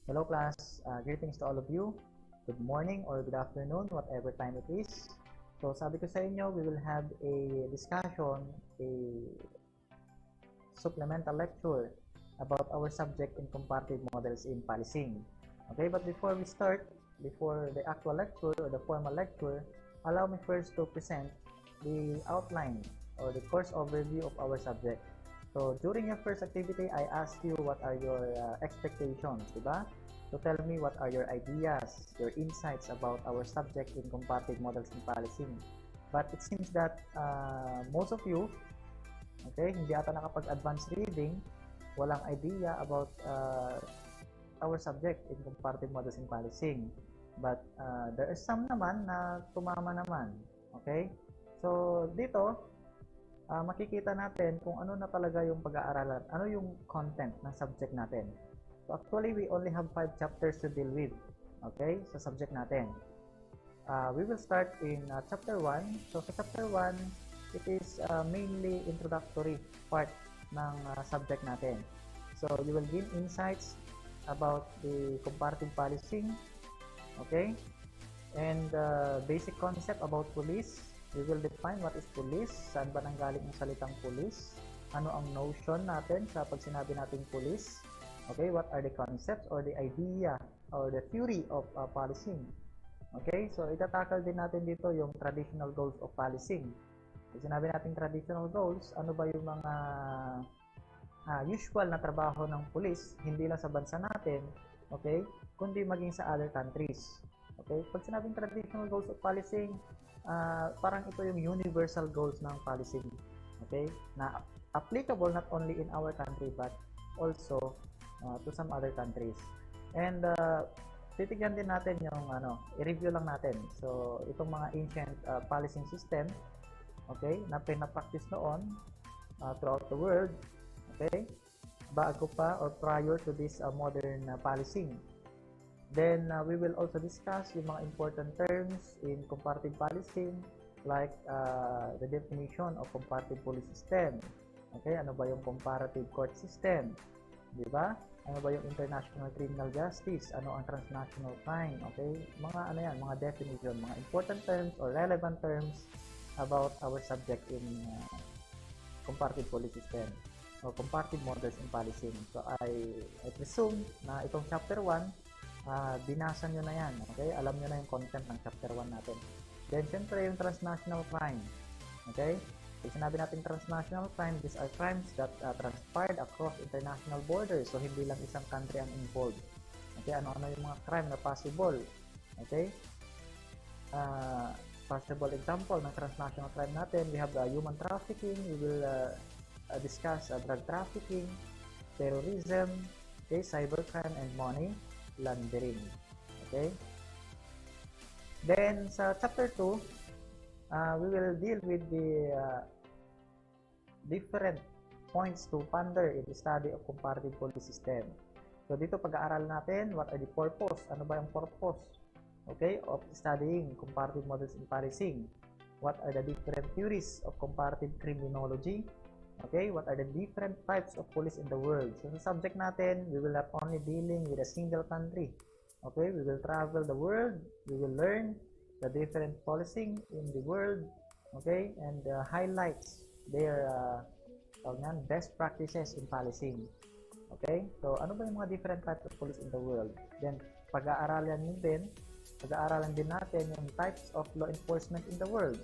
Hello class, greetings to all of you. Good morning or good afternoon, whatever time it is. So sabi ko sa inyo, we will have a discussion, a supplemental lecture about our subject in comparative models in policing. Okay, but before we start, before the actual lecture or the formal lecture, allow me first to present the outline or the course overview of our subject. So during your first activity, I asked you what are your expectations, diba? So tell me what are your ideas, your insights about our subject in comparative models in policing. But it seems that most of you, okay, hindi ata nakapag-advanced reading, walang idea about our subject in comparative models in policing. But there are some naman na tumama naman, okay? So dito, makikita natin kung ano na talaga yung pag-aaralan, ano yung content ng subject natin. So actually, we only have 5 chapters to deal with, okay, sa subject natin. We will start in chapter 1. So sa chapter 1, it is mainly introductory part ng subject natin. So you will gain insights about the comparative policing, okay, and basic concept about police. We will define what is police, saan ba nanggaling ang salitang police, ano ang notion natin sa pag sinabi nating police, okay, what are the concepts or the idea or the theory of policing. Okay, so itatakal din natin dito yung traditional goals of policing. Pag sinabi nating traditional goals, ano ba yung mga usual na trabaho ng police, hindi lang sa bansa natin, okay, kundi maging sa other countries. Okay, pag sinabing traditional goals of policing, parang ito yung universal goals ng policing, okay, na applicable not only in our country but also to some other countries. And titignan din natin yung i-review lang natin. So itong mga ancient policing system, okay, na pinapractice noon throughout the world, okay, bago pa or prior to this modern policing. Then we will also discuss yung mga important terms in comparative policing, like the definition of comparative police system. Okay, ano ba yung comparative court system? Di ba? Ano ba yung international criminal justice? Ano ang transnational crime? Okay, mga ano yan, mga definition, mga important terms or relevant terms about our subject in comparative police system or comparative models in policing. So I presume na itong chapter 1, binasa nyo na yan, okay? Alam nyo na yung content ng chapter 1 natin. Then, syempre, yung transnational crime, okay? Pag sinabi natin transnational crime, these are crimes that transpired across international borders. So, hindi lang isang country ang involved. Okay, ano-ano yung mga crime na possible, okay? Possible example ng transnational crime natin, we have human trafficking, we will discuss drug trafficking, terrorism, okay, cybercrime, and money laundering. Okay? Then sa chapter 2, we will deal with the different points to ponder in the study of comparative police system. So dito pag-aaral natin what are the purpose, ano ba yung purpose, okay, of studying comparative models in policing. What are the different theories of comparative criminology? Okay, what are the different types of police in the world? So sa subject natin, we will not only dealing with a single country. Okay, we will travel the world, we will learn the different policing in the world, okay, and highlights their best practices in policing. Okay, so ano ba yung mga different types of police in the world? Then pag-aaralan din natin yung types of law enforcement in the world.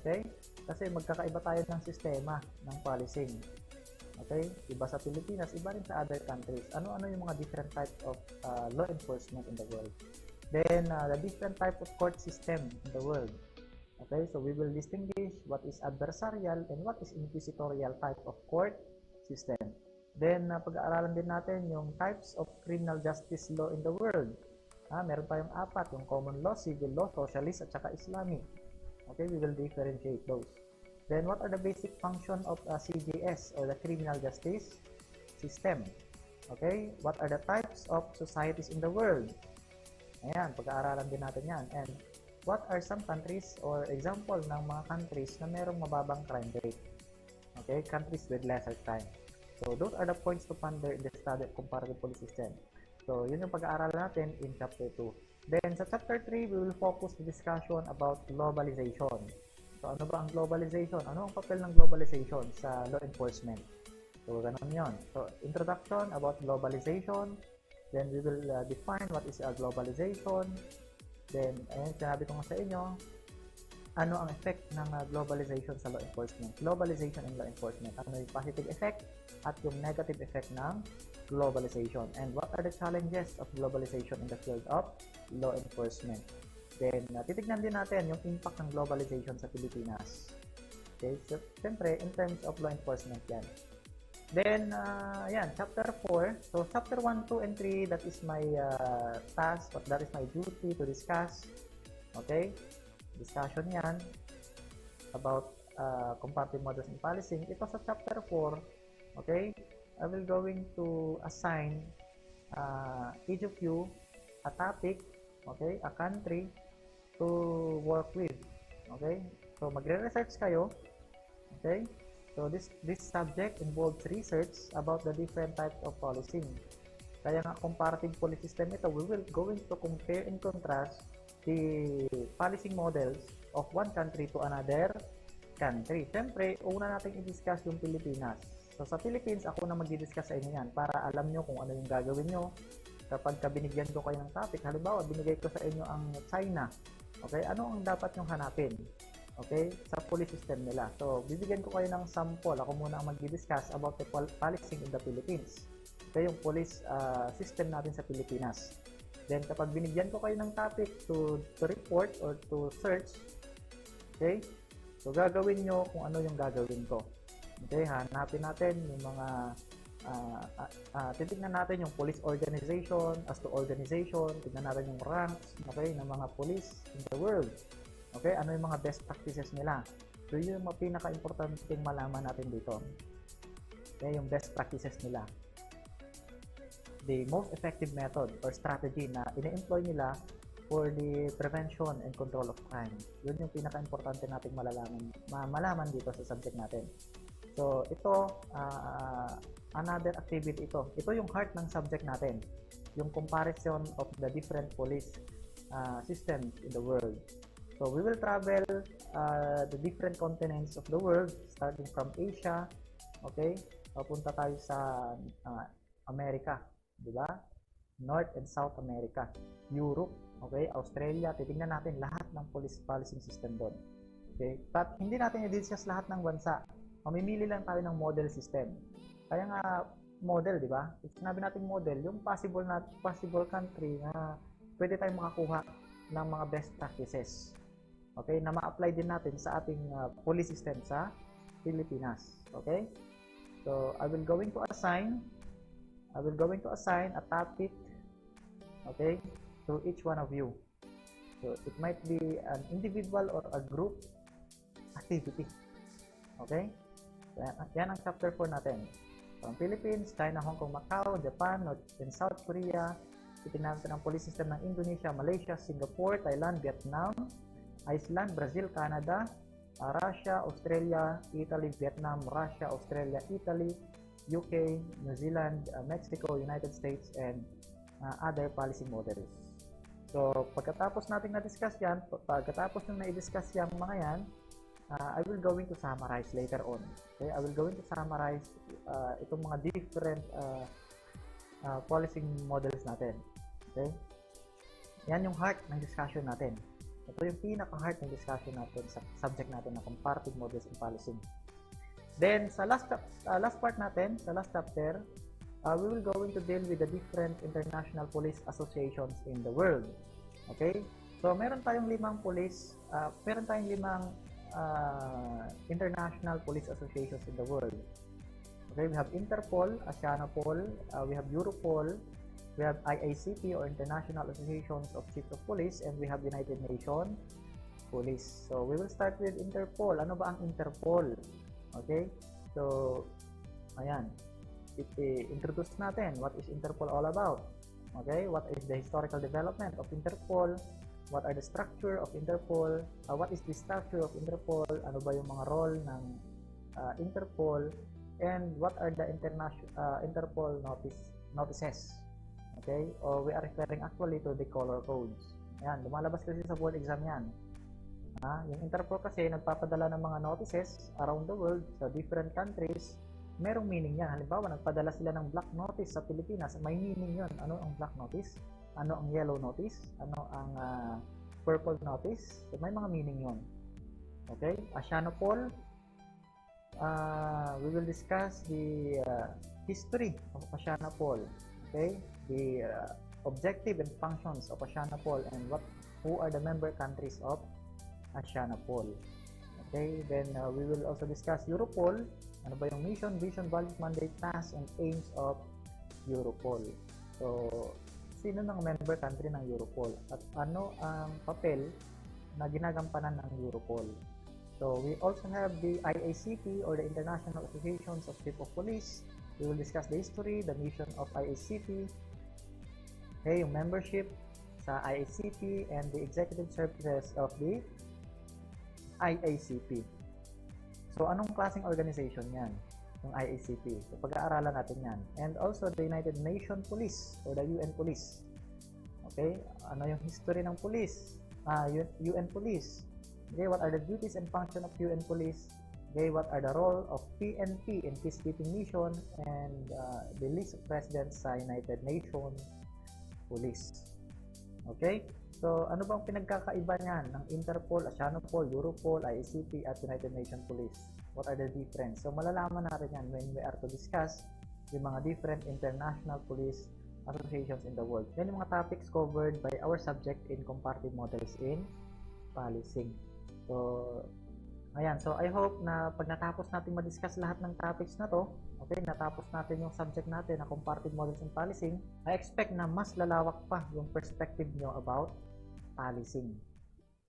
Okay? Kasi magkakaiba tayo ng sistema ng policing. Okay? Iba sa Pilipinas, iba rin sa other countries. Ano-ano yung mga different types of law enforcement in the world. Then, the different type of court system in the world. Okay? So, we will distinguish what is adversarial and what is inquisitorial type of court system. Then, pag-aaralan din natin yung types of criminal justice law in the world. Meron tayong 4, yung common law, civil law, socialist, at saka Islamic. Okay, we will differentiate those. Then, what are the basic function of CJS or the criminal justice system? Okay, what are the types of societies in the world? Ayan, pag-aaralan din natin yan. And what are some countries or example ng mga countries na merong mababang crime rate? Okay, countries with lesser crime. So, those are the points to ponder in the study of comparative police system. So, yun yung pag-aaral natin in Chapter 2. Then, sa Chapter 3, we will focus the discussion about globalization. So, ano ba ang globalization? Ano ang papel ng globalization sa law enforcement? So, ganun yun. So, introduction about globalization. Then, we will define what is globalization. Then, ayun, sinabi ko nga sa inyo, ano ang effect ng globalization sa law enforcement? Globalization in law enforcement. Ano yung positive effect at yung negative effect ng globalization? And what are the challenges of globalization in the field of law enforcement? Then, titignan din natin yung impact ng globalization sa Pilipinas. Okay, so, siyempre, in terms of law enforcement yan. Then, yan, Chapter 4. So, Chapter 1, 2, and 3, that is my task, that is my duty to discuss. Okay? Discussion yan about comparative models and policing. Ito sa Chapter 4, okay? I will going to assign each of you a topic, okay, a country to work with, okay? So magre-research kayo, okay? So this subject involves research about the different types of policing. Kaya nga comparative police system ito, we will going to compare and contrast the policing models of one country to another country. Siyempre, una natin i-discuss yung Pilipinas. So, sa Philippines, ako na mag-discuss sa inyo yan para alam nyo kung ano yung gagawin nyo. Kapag binigyan ko kayo ng topic, halimbawa, binigay ko sa inyo ang China. Okay? Ano ang dapat nyong hanapin? Okay? Sa police system nila. So, bibigyan ko kayo ng sample. Ako muna ang mag-discuss about the policing in the Philippines. Okay? Yung police system natin sa Pilipinas. Then, kapag binigyan ko kayo ng topic to report or to search, okay? So, gagawin nyo kung ano yung gagawin ko. Okay, hanapin natin yung mga titignan natin yung police organization as to organization, tignan natin yung ranks, okay, ng mga police in the world. Okay, ano yung mga best practices nila. So, yun yung pinaka-importanting malaman natin dito. Okay, yung best practices nila. The most effective method or strategy na ine-employ nila for the prevention and control of crime. Yun yung pinaka-importante nating malaman dito sa subject natin. So, ito, another activity ito. Ito yung heart ng subject natin. Yung comparison of the different police systems in the world. So, we will travel the different continents of the world, starting from Asia, okay? Papunta tayo sa America, di ba? North and South America, Europe, okay? Australia, titingnan natin lahat ng police policing system doon. Okay? But hindi natin i-discuss lahat ng bansa. Mamimili lang tayo ng model system. Kaya nga model, di ba? Sinabi natin model, yung possible country na pwede tayong makakuha ng mga best practices. Okay? Na ma-apply din natin sa ating police system sa Pilipinas. Okay? So, I will going to assign a topic, okay, to each one of you. So, it might be an individual or a group activity. Okay? Yan ang chapter 4 natin. From Philippines, China, Hong Kong, Macau, Japan, North and South Korea. Titingnan natin ang police system ng Indonesia, Malaysia, Singapore, Thailand, Vietnam, Iceland, Brazil, Canada, Russia, Australia, Italy, Vietnam, Russia, Australia, Italy, UK, New Zealand, Mexico, United States, and other policy models. So, pagkatapos natin na-discuss yan, pagkatapos nung na-discuss yung mga yan, I will going to summarize later on. Okay? I will going to summarize itong mga different policing models natin. Okay? Yan yung heart ng discussion natin. Ito yung pinaka-heart ng discussion natin sa subject natin na comparative models in policing. Then, sa last part natin, sa last chapter, we will going to deal with the different international police associations in the world. Okay? So, meron tayong limang international police associations in the world. Okay, we have Interpol, Asianopol, we have Europol, we have IACP or International Associations of Chiefs of Police, and we have United Nations Police. So, we will start with Interpol. Ano ba ang Interpol? Okay, so, ayan, introduce natin what is Interpol all about. Okay, what is the historical development of Interpol? What are the structure of Interpol? What is the structure of Interpol? Ano ba yung mga role ng Interpol? And what are the Interpol notices? Okay? Or we are referring actually to the color codes. Ayan, lumalabas kasi sa board exam yan. Yung Interpol kasi nagpapadala ng mga notices around the world sa different countries. Merong meaning yan. Halimbawa, nagpadala sila ng black notice sa Pilipinas. May meaning yun. Ano ang black notice? Ano ang yellow notice? Ano ang purple notice? So, may mga meaning yun. Okay? Oceanopol, we will discuss the history of Oceanopol. Okay? The objective and functions of Oceanopol and who are the member countries of Oceanopol. Okay, then we will also discuss Europol. Ano ba yung mission, vision, values, mandate, tasks, and aims of Europol. So, sino ng member country ng Europol? At ano ang papel na ginagampanan ng Europol? So, we also have the IACP or the International Associations of Chief of Police. We will discuss the history, the mission of IACP, okay, yung membership sa IACP, and the executive services of the IACP. So, anong klaseng organization yan? Yung IACP. So, pag-aaralan natin yan. And also, the United Nations Police or the UN Police. Okay? Ano yung history ng police? UN Police. Okay, what are the duties and function of UN Police? Okay, what are the role of PNP in peacekeeping mission and the list of presidents sa United Nations Police. Okay? So, ano bang pinagkakaiba niyan ng Interpol, Oceanopol, Europol, IACP, at United Nations Police? What are the difference? So, malalaman natin yan when we are to discuss yung mga different international police associations in the world. Yan yung mga topics covered by our subject in comparative models in policing. So, ayan. So, I hope na pag natapos natin ma-discuss lahat ng topics na to, okay, natapos natin yung subject natin na comparative models in policing, I expect na mas lalawak pa yung perspective nyo about policing.